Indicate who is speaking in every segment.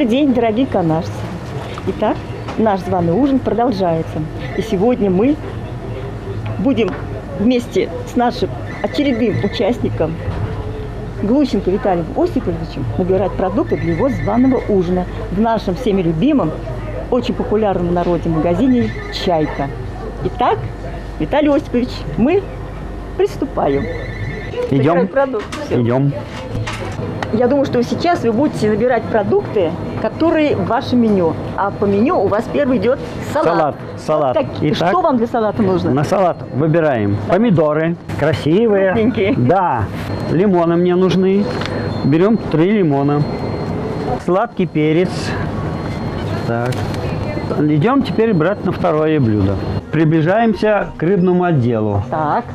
Speaker 1: Добрый день, дорогие канажцы! Итак, наш званый ужин продолжается. И сегодня мы будем вместе с нашим очередным участником Глущенко Виталием Осиповичем набирать продукты для его званого ужина в нашем всеми любимом, очень популярном в народе магазине «Чайка». Итак, Виталий Осипович, мы приступаем.
Speaker 2: Идем. Идем.
Speaker 1: Я думаю, что сейчас вы будете набирать продукты, которые в вашем меню. А по меню у вас первый идет салат.
Speaker 2: Салат.
Speaker 1: Вот
Speaker 2: Итак,
Speaker 1: что вам для салата нужно?
Speaker 2: на салат выбираем помидоры, красивые.
Speaker 1: Крупненькие.
Speaker 2: Да. Лимоны мне нужны. Берем 3 лимона. Сладкий перец. Так. Идем теперь брать на второе блюдо. Приближаемся к рыбному отделу.
Speaker 1: Так.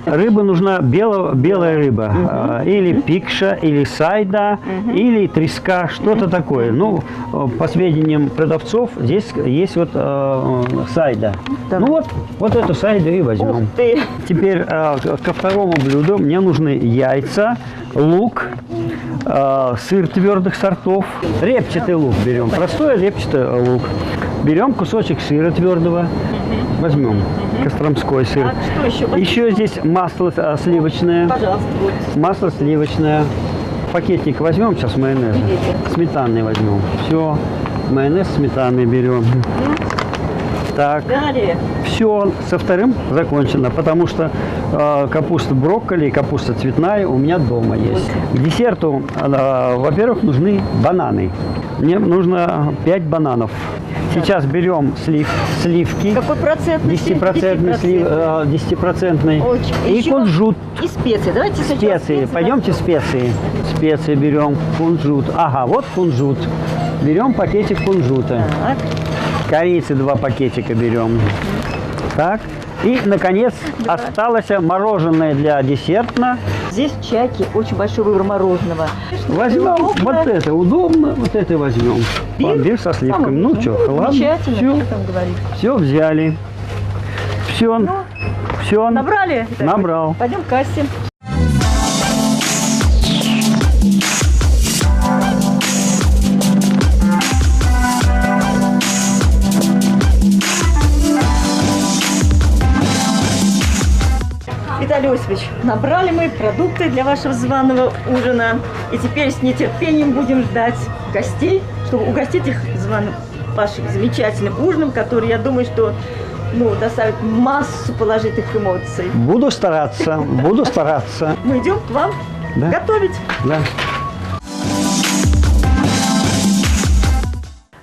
Speaker 2: Рыба нужна белая рыба. Или пикша, или сайда, или треска, что-то такое. Ну, по сведениям продавцов, здесь есть вот сайда.
Speaker 1: Да.
Speaker 2: Ну вот эту сайду и возьмем.
Speaker 1: Ух ты.
Speaker 2: Теперь ко второму блюду мне нужны яйца, лук, сыр твердых сортов. Репчатый лук берем. Простой репчатый лук. Берем кусочек сыра твердого. Возьмем костромской сыр.
Speaker 1: Так, что еще?
Speaker 2: Еще здесь масло сливочное.
Speaker 1: Пожалуйста, вот.
Speaker 2: Масло сливочное. Пакетик возьмем сейчас майонез. Сметанный возьмем. Все. Майонез сметанный берем. Так.
Speaker 1: Далее.
Speaker 2: Все, со вторым закончено, потому что капуста брокколи и капуста цветная у меня дома есть. К десерту, во-первых, нужны бананы. Мне нужно 5 бананов. Сейчас берем сливки.
Speaker 1: Какой процентности?
Speaker 2: 10%.
Speaker 1: Очень.
Speaker 2: И
Speaker 1: Еще
Speaker 2: кунжут.
Speaker 1: И специи. Давайте сначала
Speaker 2: Специи. Пойдемте специи. Специи берем. Кунжут. Ага, вот кунжут. Берем пакетик кунжута.
Speaker 1: Так.
Speaker 2: Корицы 2 пакетика берем. Так. И, наконец, осталось мороженое для десерта.
Speaker 1: Здесь в Чайке очень большой выбор мороженого.
Speaker 2: Возьмем вот это, удобно, вот это возьмем. Пломбир со сливками. Ну что, ладно,
Speaker 1: Замечательно,
Speaker 2: все,
Speaker 1: что там говорить.
Speaker 2: все взяли. Все, все.
Speaker 1: Набрали?
Speaker 2: Набрал.
Speaker 1: Пойдем к кассе. Виталий Осипович, набрали мы продукты для вашего званого ужина. И теперь с нетерпением будем ждать гостей, чтобы угостить их званым вашим замечательным ужином, который, я думаю, что доставит массу положительных эмоций.
Speaker 2: Буду стараться, буду стараться.
Speaker 1: Мы идем к вам готовить.
Speaker 2: Да.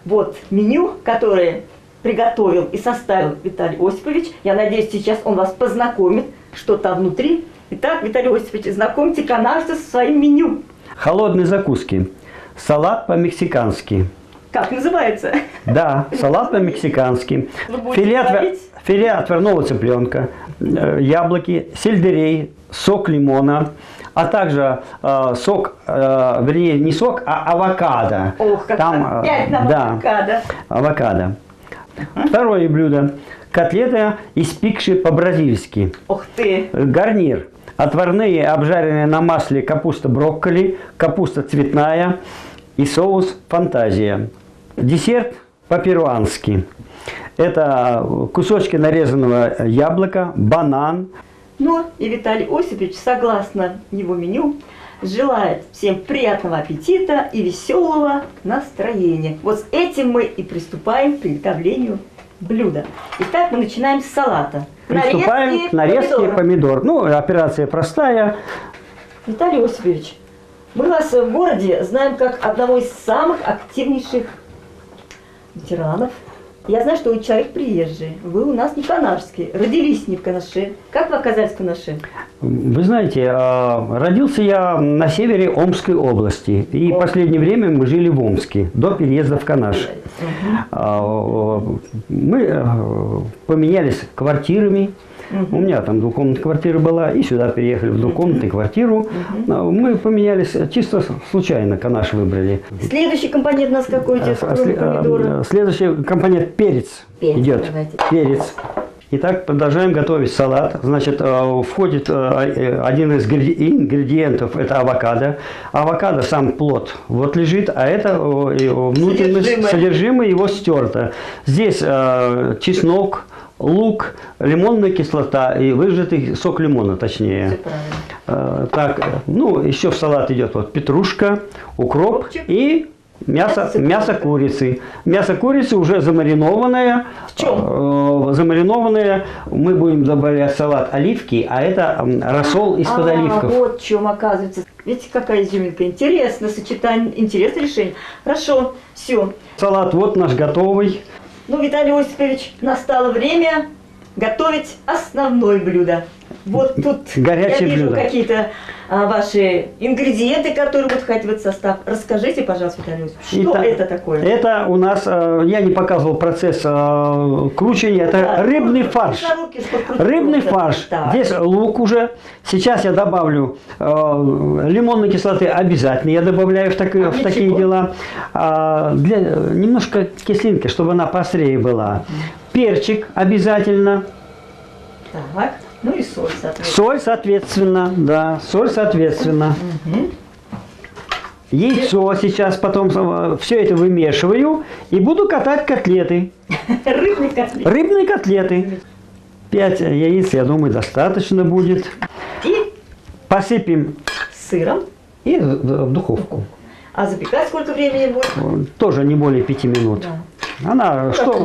Speaker 1: Вот меню, которое приготовил и составил Виталий Осипович. Я надеюсь, сейчас он вас познакомит, что там внутри. Итак, Виталий Осипович, знакомьте канажца со своим меню.
Speaker 2: Холодные закуски. Салат по-мексикански.
Speaker 1: Как называется?
Speaker 2: Да, салат по-мексикански. Филе отварного цыпленка, яблоки, сельдерей, сок лимона, а также сок, вернее, не сок, а авокадо.
Speaker 1: Ох, как опять нам авокадо.
Speaker 2: Авокадо. Второе блюдо. Котлета из пикши по-бразильски.
Speaker 1: Ух ты!
Speaker 2: Гарнир. Отварные, обжаренные на масле капуста брокколи, капуста цветная и соус фантазия. Десерт по-перуански. Это кусочки нарезанного яблока, банан.
Speaker 1: Ну и Виталий Осипович, согласно его меню, желает всем приятного аппетита и веселого настроения. Вот с этим мы и приступаем к приготовлению блюда. Итак, мы начинаем с салата.
Speaker 2: Приступаем к нарезке помидор. Ну, операция простая.
Speaker 1: Виталий Осипович, мы вас в городе знаем как одного из самых активнейших ветеранов. Я знаю, что вы человек приезжий. Вы у нас не канажский. Родились не в Канаше. Как вы оказались в Канаше?
Speaker 2: Вы знаете, родился я на севере Омской области. И в последнее время мы жили в Омске, до переезда в Канаш. Мы поменялись квартирами. У меня там двухкомнатная квартира была, и сюда переехали в двухкомнатную квартиру. Мы поменялись, чисто случайно Канаш выбрали.
Speaker 1: Следующий компонент у нас какой идет, кроме помидора?
Speaker 2: Следующий компонент перец идет.
Speaker 1: Давайте.
Speaker 2: Перец. Итак, продолжаем готовить салат. Значит, входит один из ингредиентов, это авокадо. Авокадо, сам плод, вот лежит, а это внутренность, содержимое его стерто. Здесь чеснок, лук, лимонная кислота и выжатый сок лимона, точнее. Так, ну, еще в салат идет вот петрушка, укроп и мясо курицы. Мясо курицы уже замаринованное.
Speaker 1: В чем?
Speaker 2: Замаринованное. Мы будем добавлять в салат оливки, а это рассол из-под оливков.
Speaker 1: Вот в чем оказывается. Видите, какая изюминка. Интересное сочетание, интересное решение. Хорошо, все.
Speaker 2: Салат вот наш готовый.
Speaker 1: Ну, Виталий Осипович, настало время готовить основное блюдо. Вот тут
Speaker 2: горячее
Speaker 1: я вижу
Speaker 2: блюдо.
Speaker 1: Какие-то ваши ингредиенты, которые будут входить в этот состав. Расскажите, пожалуйста, Виталий Осипович, что это такое?
Speaker 2: Это у нас, я не показывал процесс кручения, это рыбный фарш. Рыбный фарш.
Speaker 1: Так.
Speaker 2: Здесь лук уже. Сейчас я добавлю лимонной кислоты обязательно. Я добавляю в такие дела. Немножко кислинки, чтобы она поострее была. Перчик обязательно.
Speaker 1: Так. Ну и соль, соответственно.
Speaker 2: Соль, соответственно, да, соль, соответственно. Яйцо сейчас, потом все это вымешиваю и буду катать котлеты.
Speaker 1: Рыбные котлеты.
Speaker 2: Рыбные котлеты. 5 яиц, я думаю, достаточно будет.
Speaker 1: И
Speaker 2: посыпем
Speaker 1: сыром.
Speaker 2: И в духовку.
Speaker 1: А запекать сколько времени будет?
Speaker 2: Тоже не более 5 минут.
Speaker 1: Да.
Speaker 2: Она,
Speaker 1: ну,
Speaker 2: что?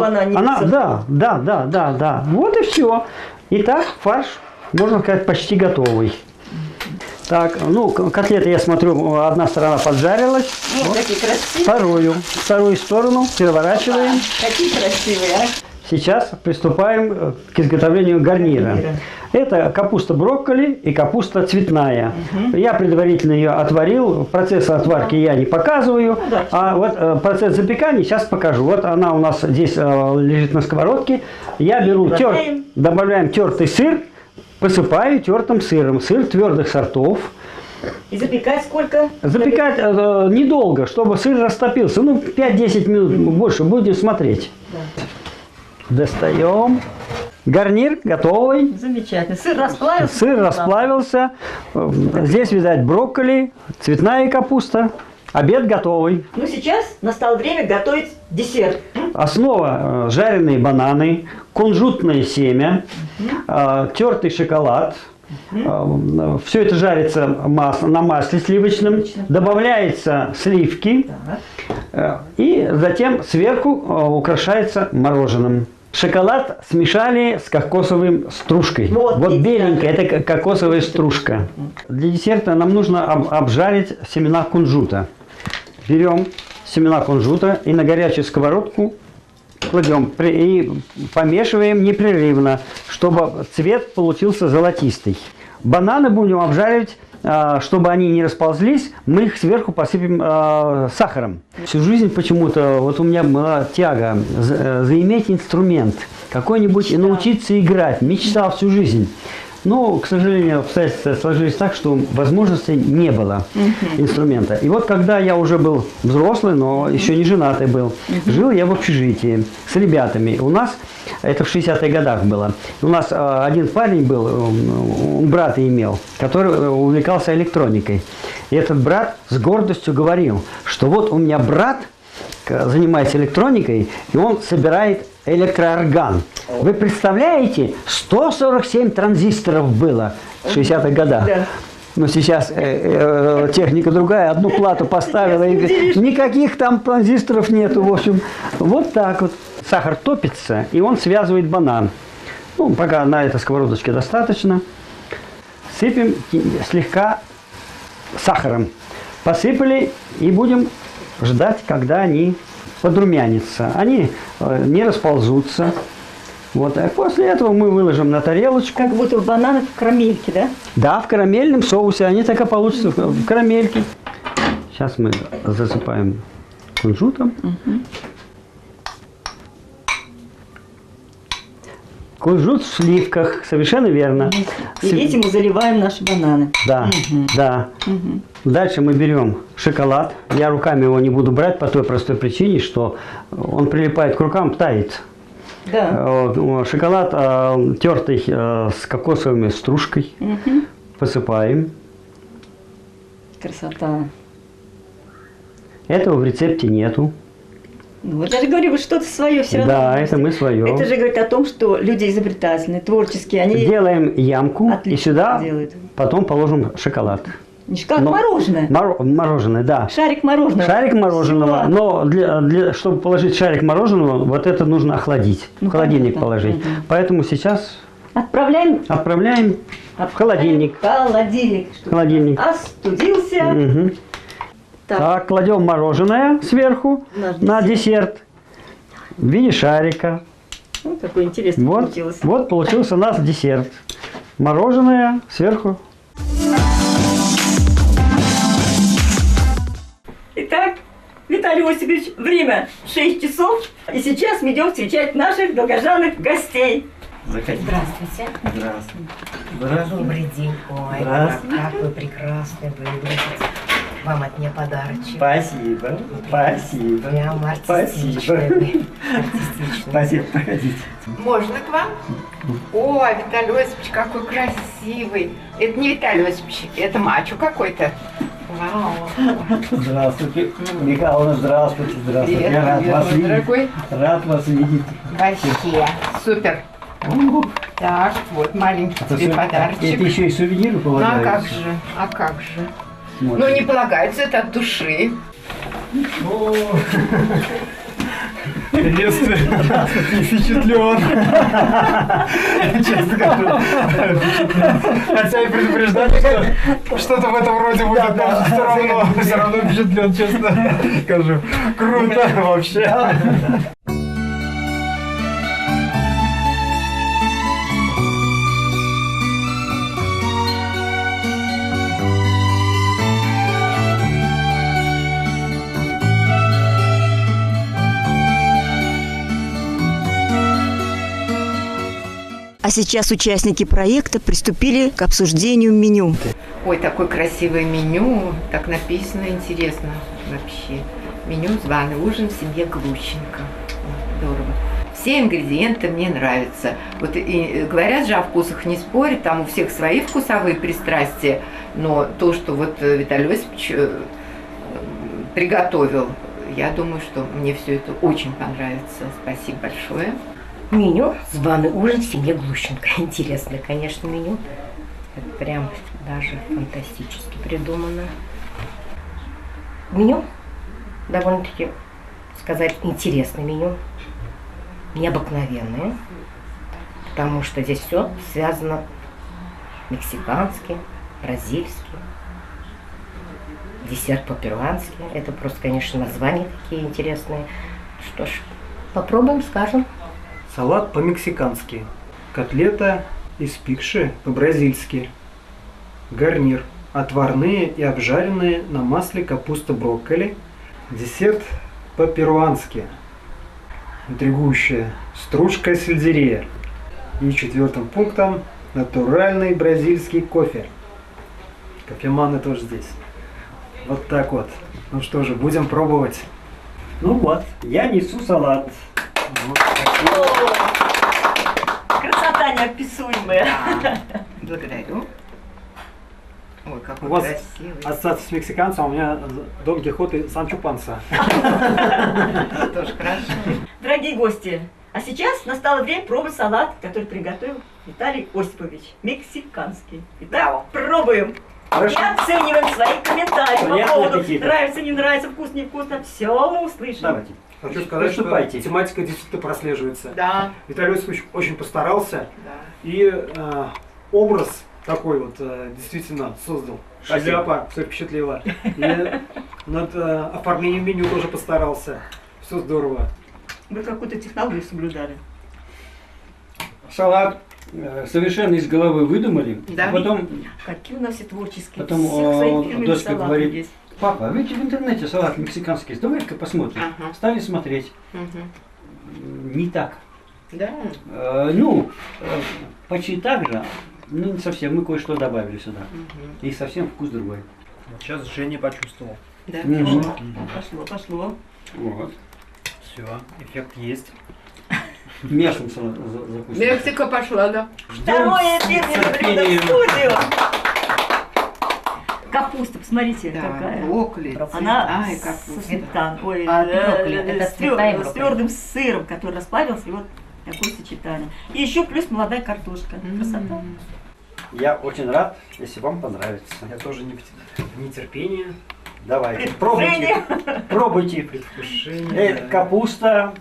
Speaker 2: Да. Вот и все. Итак, фарш, можно сказать, почти готовый. Так, ну, котлеты, я смотрю, одна сторона поджарилась.
Speaker 1: Вот, какие красивые.
Speaker 2: Вторую сторону переворачиваем.
Speaker 1: Какие красивые, а?
Speaker 2: Сейчас приступаем к изготовлению гарнира. Это капуста брокколи и капуста цветная. Я предварительно ее отварил. Процесс отварки я не показываю. А вот процесс запекания сейчас покажу. Вот она у нас здесь лежит на сковородке. Я беру, добавляем тертый сыр, посыпаю тертым сыром. Сыр твердых сортов.
Speaker 1: И запекать сколько?
Speaker 2: Запекать недолго, чтобы сыр растопился. Ну, 5-10 минут больше, будем смотреть.
Speaker 1: Да.
Speaker 2: Достаем. Гарнир готовый.
Speaker 1: Замечательно. Сыр расплавился?
Speaker 2: Сыр расплавился. Здесь, видать, брокколи, цветная капуста. Обед готовый.
Speaker 1: Ну, сейчас настало время готовить десерт.
Speaker 2: Основа жареные бананы, кунжутное семя, тертый шоколад. Все это жарится на масле сливочном. Добавляется сливки. И затем сверху украшается мороженым. Шоколад смешали с кокосовой стружкой. Вот беленькая, это кокосовая стружка. Для десерта нам нужно обжарить семена кунжута. Берем семена кунжута и на горячую сковородку кладем и помешиваем непрерывно, чтобы цвет получился золотистый. Бананы будем обжаривать, чтобы они не расползлись, мы их сверху посыпем сахаром. Всю жизнь почему-то вот у меня была тяга заиметь инструмент какой-нибудь и научиться играть. Мечтал всю жизнь. Но, к сожалению, обстоятельства сложились так, что возможности не было инструмента. И вот когда я уже был взрослый, но еще не женатый был, жил я в общежитии с ребятами. У нас, это в 60-х годах было, у нас один парень был, он брата имел, который увлекался электроникой. И этот брат с гордостью говорил, что вот у меня брат занимается электроникой, и он собирает электроорган. Вы представляете, 147 транзисторов было в 60-х годах.
Speaker 1: Да.
Speaker 2: Но сейчас техника другая, одну плату поставила, и никаких там транзисторов нету, в общем. Вот так вот. Сахар топится, и он связывает банан. Ну, пока на этой сковородочке достаточно. Сыпем слегка сахаром. Посыпали и будем ждать, когда они подрумянятся. Они не расползутся. Вот. А после этого мы выложим на тарелочку.
Speaker 1: Как будто бананы в карамельке, да?
Speaker 2: Да, в карамельном соусе. Они так и получатся в карамельке. Сейчас мы засыпаем кунжутом. Кунжут в сливках, совершенно верно.
Speaker 1: И этим мы заливаем наши бананы.
Speaker 2: Да, да. Дальше мы берем шоколад. Я руками его не буду брать по той простой причине, что он прилипает к рукам, тает.
Speaker 1: Да.
Speaker 2: Вот, шоколад тертый с кокосовыми стружкой. Посыпаем.
Speaker 1: Красота.
Speaker 2: Этого в рецепте нету.
Speaker 1: Ну, вот я же говорю, вы что-то свое все равно.
Speaker 2: Да, это мы свое.
Speaker 1: Это же говорит о том, что люди изобретательные, творческие. Они
Speaker 2: Делаем ямку и сюда
Speaker 1: делают.
Speaker 2: потом положим шоколад.
Speaker 1: Не шоколад, мороженое.
Speaker 2: Мороженое, да.
Speaker 1: Шарик мороженого.
Speaker 2: Шарик мороженого.
Speaker 1: Всего.
Speaker 2: Но чтобы положить шарик мороженого, вот это нужно охладить.
Speaker 1: Ну,
Speaker 2: в холодильник
Speaker 1: понятно.
Speaker 2: положить. Поэтому сейчас
Speaker 1: Отправляем
Speaker 2: в холодильник.
Speaker 1: Холодильник.
Speaker 2: Холодильник.
Speaker 1: Остудился.
Speaker 2: Угу. Так, кладем мороженое сверху на десерт в виде шарика.
Speaker 1: Ну, какой интересный получилось.
Speaker 2: Вот получился у нас десерт. Мороженое сверху.
Speaker 1: Итак, Виталий Осипович, время 6 часов. И сейчас мы идем встречать наших долгожданных гостей.
Speaker 3: Здравствуйте.
Speaker 2: Здравствуйте.
Speaker 3: Добрый день. Ой,
Speaker 2: Здравствуйте.
Speaker 3: как вы прекрасны выглядите. Вам от меня подарочек.
Speaker 2: Спасибо. Спасибо.
Speaker 3: Прям артистичный вы. Артистичный.
Speaker 2: Спасибо, проходите.
Speaker 3: Можно к вам? О, Виталий Осипович, какой красивый. Это не Виталий Осипович, это мачо какой-то. Вау.
Speaker 2: Здравствуйте. Михайловна, здравствуйте. Здравствуйте.
Speaker 3: Привет,
Speaker 2: Я рад
Speaker 3: привет,
Speaker 2: вас
Speaker 3: мой
Speaker 2: видеть.
Speaker 3: дорогой.
Speaker 2: Рад вас видеть.
Speaker 3: Вообще, супер. Так, вот маленький тебе
Speaker 2: Это
Speaker 3: подарочек.
Speaker 2: еще и сувениры
Speaker 3: Ну а
Speaker 2: полагаются.
Speaker 3: как же, а как же?
Speaker 2: Смотрим.
Speaker 3: Ну не полагается, это от души.
Speaker 4: Приветствую. Впечатлен. Честно скажу. Хотя и предупреждали, что что-то в этом роде будет, но все равно впечатлен, честно скажу. Круто вообще.
Speaker 1: А сейчас участники проекта приступили к обсуждению меню.
Speaker 3: Ой, такое красивое меню, так написано, интересно вообще. Меню «Званый ужин в семье Глущенко». Здорово. Все ингредиенты мне нравятся. Вот и говорят же, о вкусах не спорят, там у всех свои вкусовые пристрастия, но то, что вот Виталий Осипович приготовил, я думаю, что мне все это очень понравится. Спасибо большое.
Speaker 5: Меню «Званый ужин в семье Глущенко». Интересное, конечно, меню. Это прям даже фантастически придумано. Меню довольно-таки, сказать, интересное меню. Необыкновенное. Потому что здесь все связано мексикански, бразильски. Десерт по-перуански. Это просто, конечно, названия такие интересные. Что ж, попробуем, скажем.
Speaker 4: Салат по-мексикански. Котлета из пикши по-бразильски. Гарнир. Отварные и обжаренные на масле капуста брокколи. Десерт по-перуански. Интригующая. Стружка сельдерея. И четвертым пунктом натуральный бразильский кофе. Кофеманы тоже здесь. Вот так вот. Ну что же, будем пробовать.
Speaker 2: Ну вот, я несу салат.
Speaker 1: Красота неописуемая.
Speaker 3: Благодарю. Ой, какой
Speaker 4: У вас
Speaker 3: красивый.
Speaker 4: ассоциация с мексиканцем, а у меня Дон Кихот и Санчо Панса.
Speaker 3: Тоже хорошо.
Speaker 1: Дорогие гости, а сейчас настало время пробовать салат, который приготовил Виталий Осипович. Мексиканский. Итак, пробуем.
Speaker 4: Хорошо.
Speaker 1: И оцениваем свои комментарии по
Speaker 2: Приятного
Speaker 1: поводу
Speaker 2: аппетита.
Speaker 1: нравится, не нравится, вкусно, не вкусно. Все мы услышим.
Speaker 2: Давайте.
Speaker 4: Хочу сказать, что
Speaker 2: Приступайте.
Speaker 4: тематика действительно прослеживается.
Speaker 3: Да.
Speaker 4: Виталий Осипович очень постарался
Speaker 3: Да.
Speaker 4: и образ такой вот действительно создал.
Speaker 2: Спасибо.
Speaker 4: Шляпа все впечатлила. И над оформлением меню тоже постарался. Все здорово.
Speaker 1: Вы какую-то технологию соблюдали.
Speaker 2: Салат совершенно из головы выдумали.
Speaker 3: Да.
Speaker 2: А потом
Speaker 1: Какие у нас все творческие.
Speaker 2: Потом,
Speaker 1: Все свои фирменные
Speaker 2: дочка
Speaker 1: салаты
Speaker 2: говорит,
Speaker 1: есть.
Speaker 2: папа, а ведь в интернете салат мексиканский, давай-ка посмотрим.
Speaker 3: Ага.
Speaker 2: Стали смотреть.
Speaker 3: Мгм.
Speaker 2: Не так.
Speaker 3: Да.
Speaker 2: Почти так же, но не совсем. Мы кое-что добавили сюда.
Speaker 3: Мгм.
Speaker 2: И совсем вкус другой.
Speaker 4: Сейчас Женя почувствовал.
Speaker 3: Да.
Speaker 2: Мгм.
Speaker 1: Пошло, пошло.
Speaker 2: Вот.
Speaker 4: Все, эффект есть.
Speaker 2: Мешанца закусим.
Speaker 3: Мексика пошла, да.
Speaker 1: Второе первое блюдо в студию. Капуста, посмотрите,
Speaker 3: Да,
Speaker 1: какая.
Speaker 3: брокколи,
Speaker 1: Она
Speaker 3: цветная
Speaker 1: со
Speaker 3: капуста.
Speaker 1: сметаной, ой,
Speaker 5: брокколи, это цветная
Speaker 1: с
Speaker 5: брокколи.
Speaker 1: твердым сыром, который расплавился, и вот такое сочетание. И еще плюс молодая картошка. Красота.
Speaker 2: Я очень рад, если вам понравится.
Speaker 4: Я тоже не в нетерпении.
Speaker 2: Давайте, пробуйте. Пробуйте.
Speaker 4: Предвкушение.
Speaker 2: Капуста,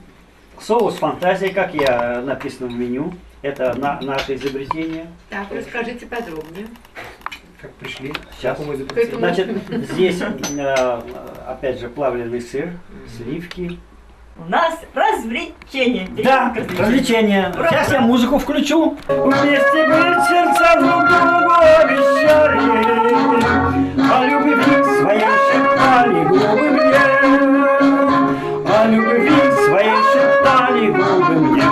Speaker 2: соус фантазия, как я написано в меню. Это наше изобретение.
Speaker 3: Так, расскажите подробнее.
Speaker 4: Как пришли?
Speaker 2: Сейчас.
Speaker 4: Какому изобретению?
Speaker 2: Значит, здесь опять же плавленый сыр, сливки.
Speaker 1: У нас развлечение.
Speaker 2: Да, развлечение. Сейчас я музыку включу. Вместе быть сердца друг другу обещали, о любви своей шептали губы мне, о любви своей шептали губы мне.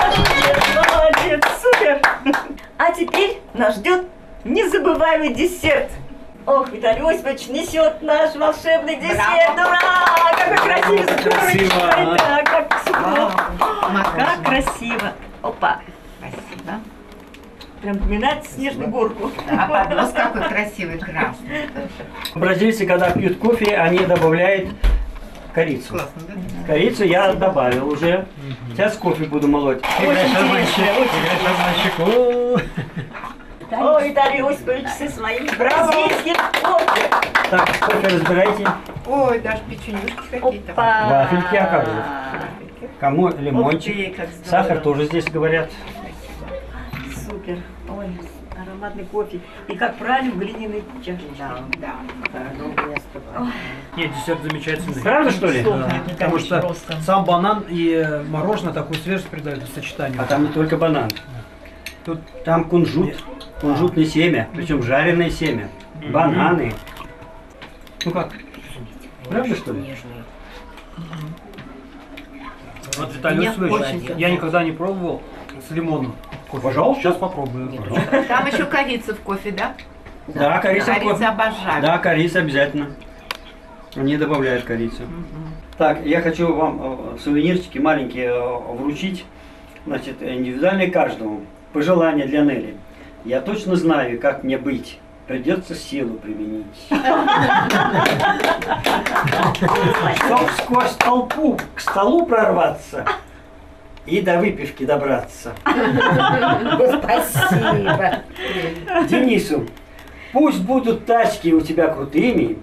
Speaker 1: Молодец, супер! А теперь нас ждет незабываемый десерт. Ох, Виталий Осипович несет наш волшебный десерт! Ура! Какой красивый
Speaker 4: Красиво,
Speaker 1: супруг! Да, как супруг! Как
Speaker 3: Мороженое.
Speaker 1: красиво! Опа!
Speaker 3: Спасибо.
Speaker 1: Прям напоминает снежную горку.
Speaker 3: А поднос какой красивый, красный.
Speaker 2: Бразильцы, когда пьют кофе, они добавляют корицу.
Speaker 3: Классно, да?
Speaker 2: Корицу я добавил уже. Сейчас кофе буду молоть.
Speaker 1: О, Виталий Осипович со своим бразильским кофе!
Speaker 2: Так, кофе разбирайте.
Speaker 3: Ой, даже печенюшки какие-то.
Speaker 1: Опа!
Speaker 2: Вафельки, а как же? Кому
Speaker 1: Ух
Speaker 2: лимончик.
Speaker 1: ты, как здорово.
Speaker 2: Сахар тоже здесь говорят.
Speaker 1: Супер. Ой, ароматный кофе. И как правильно в глиняной чашечке.
Speaker 3: Да.
Speaker 4: Нет, десерт замечательный.
Speaker 2: Правда, что ли?
Speaker 1: Сок,
Speaker 4: Потому что
Speaker 1: просто.
Speaker 4: сам банан и мороженое такую свежесть придают в сочетанию.
Speaker 2: А там не только банан.
Speaker 4: Тут
Speaker 2: Там кунжут. Кунжутное семя. Причем жареное семя. Бананы.
Speaker 4: ну как?
Speaker 2: Правда, что ли?
Speaker 4: Вот Виталий
Speaker 3: Мне
Speaker 4: Осипович,
Speaker 3: очень
Speaker 4: я никогда не пробовал с лимоном.
Speaker 2: Пожалуйста.
Speaker 4: Сейчас попробую.
Speaker 3: Там еще корица в кофе, да?
Speaker 2: Да, корица.
Speaker 3: Корица обожаю.
Speaker 2: Да, корица обязательно. Они добавляют корицу. Так, я хочу вам сувенирчики маленькие вручить. Значит, индивидуальные каждому. Пожелание для Нелли. Я точно знаю, как мне быть. Придется силу применить. Чтоб сквозь толпу к столу прорваться и до выпивки добраться.
Speaker 5: Спасибо.
Speaker 2: Денису, пусть будут тачки у тебя крутыми,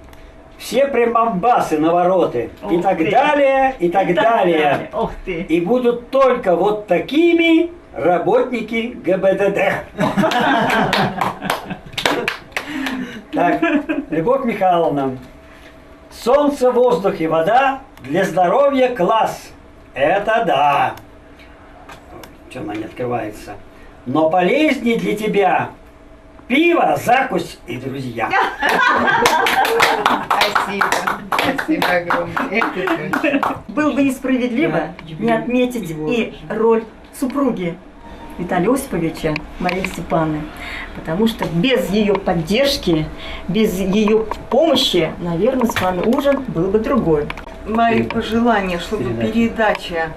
Speaker 2: все прямомбасы навороты, и
Speaker 1: Ух
Speaker 2: так
Speaker 1: ты.
Speaker 2: далее, и так далее.
Speaker 1: Ох ты.
Speaker 2: И будут только вот такими работники ГБДД. Так, Любовь Михайловна, солнце, воздух и вода для здоровья класс. Это да. Что она не открывается? Но полезнее для тебя пиво, закусь и друзья.
Speaker 3: Спасибо. Спасибо огромное. Это точно.
Speaker 1: Было бы несправедливо не отметить и роль супруги Виталия Осиповича, Марии Степановны. Потому что без ее поддержки, без ее помощи, наверное, с вами ужин был бы другой.
Speaker 6: Мои пожелания, чтобы передача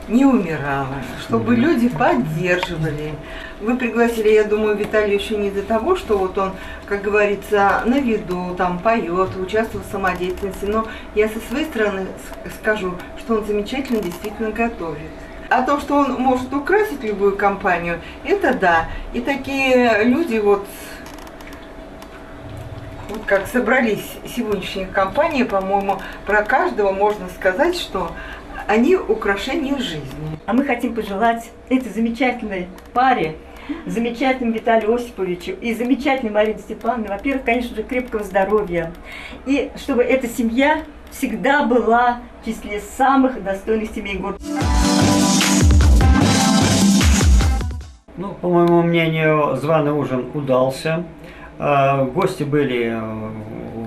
Speaker 6: не умирала, чтобы люди поддерживали. Вы пригласили, я думаю, Виталия еще не из-за того, что вот он, как говорится, на виду, там поет, участвует в самодеятельности, но я со своей стороны скажу, что он замечательно действительно готовит. А то, что он может украсить любую компанию, это да. И такие люди вот как собрались сегодняшние компании, по-моему, про каждого можно сказать, что они украшение жизни.
Speaker 1: А мы хотим пожелать этой замечательной паре, замечательному Виталию Осиповичу и замечательной Марине Степановне, во-первых, конечно же, крепкого здоровья. И чтобы эта семья всегда была в числе самых достойных семей города.
Speaker 2: Ну, по моему мнению, званый ужин удался. Гости были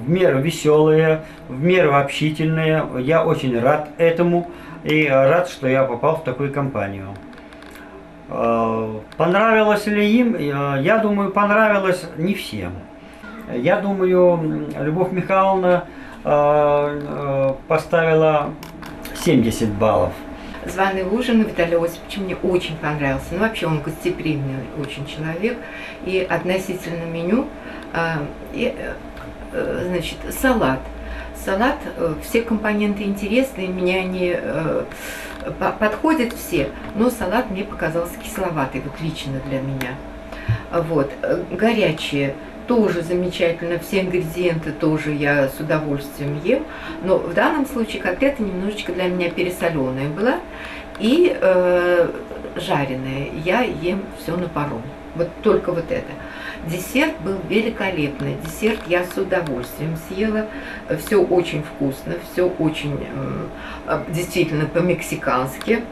Speaker 2: в в меру веселые, в меру общительные. Я очень рад этому и рад, что я попал в такую компанию. Понравилось ли им? Я думаю, понравилось не всем. Я думаю, Любовь Михайловна поставила 70 баллов.
Speaker 3: Званый ужин Виталия Осиповича мне очень понравился. Ну, вообще он гостеприимный очень человек. И относительно меню, значит, салат. Салат, все компоненты интересные, мне они подходят все, но салат мне показался кисловатый, вот лично для меня. Вот. Горячие тоже замечательно, все ингредиенты тоже я с удовольствием ем, но в данном случае котлета немножечко для меня пересоленая была и жареная. Я ем все на пару. Вот только вот это. Десерт был великолепный. Десерт я с удовольствием съела. Все очень вкусно, все очень действительно по-мексикански.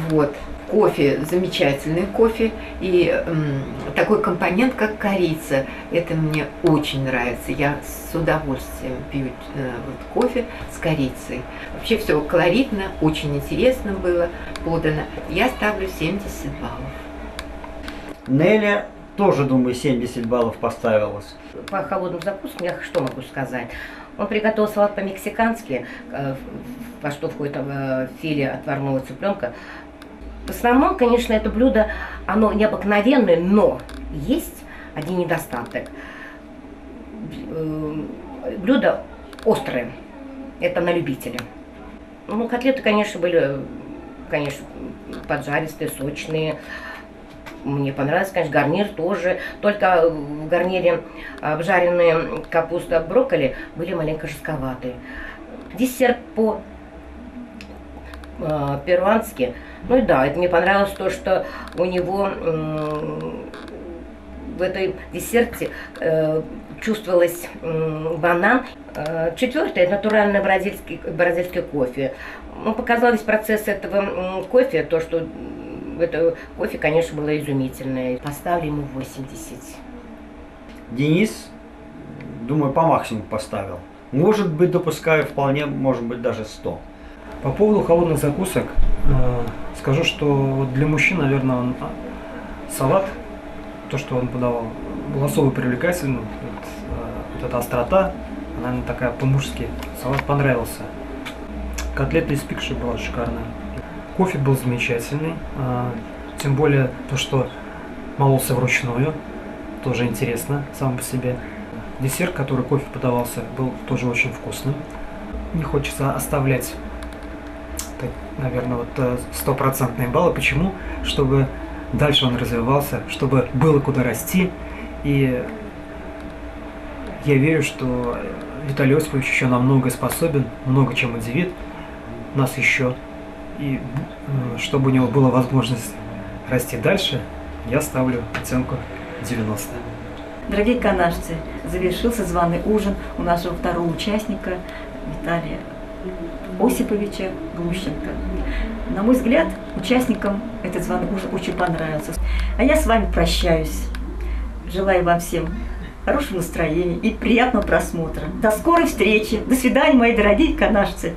Speaker 3: Вот. Кофе, замечательный кофе. И такой компонент, как корица. Это мне очень нравится. Я с удовольствием пью вот, кофе с корицей. Вообще все колоритно, очень интересно было подано. Я ставлю 70 баллов.
Speaker 2: Неля тоже, думаю, 70 баллов поставилась.
Speaker 5: По холодным закускам я что могу сказать? Он приготовил салат по-мексикански, во что входит филе отварного цыпленка. В основном, конечно, это блюдо, оно необыкновенное, но есть один недостаток. Блюдо острое, это на любителя. Ну, котлеты, конечно, были, конечно, поджаристые, сочные. Мне понравился, конечно, гарнир тоже. Только в гарнире обжаренные капуста, брокколи были маленько жестковатые. Десерт по-перуански. Ну и да, это мне понравилось то, что у него в этой десерте чувствовалось банан. Четвертое – это натуральный бразильский кофе. Ну, показал весь процесс этого кофе, то, что это кофе, конечно, было изумительное. Поставлю ему 80.
Speaker 2: Денис, думаю, по максимуму поставил. Может быть, допускаю вполне, может быть, даже 100.
Speaker 4: По поводу холодных закусок скажу, что для мужчин, наверное, салат, то, что он подавал, был особо привлекательным. Вот эта острота, она, наверное, такая по-мужски. Салат понравился. Котлета из пикши была шикарная. Кофе был замечательный, тем более то, что мололся вручную, тоже интересно сам по себе. Десерт, который кофе подавался, был тоже очень вкусным. Не хочется оставлять, наверное, вот 100% баллы. Почему? Чтобы дальше он развивался, чтобы было куда расти. И я верю, что Виталий Осипович еще на многое способен, много чем удивит нас еще. И чтобы у него была возможность расти дальше, я ставлю оценку 90.
Speaker 1: Дорогие канажцы, завершился званый ужин у нашего второго участника Виталия Осиповича Глущенко. На мой взгляд, участникам этот званый ужин очень понравился. А я с вами прощаюсь. Желаю вам всем хорошего настроения и приятного просмотра. До скорой встречи. До свидания, мои дорогие канажцы.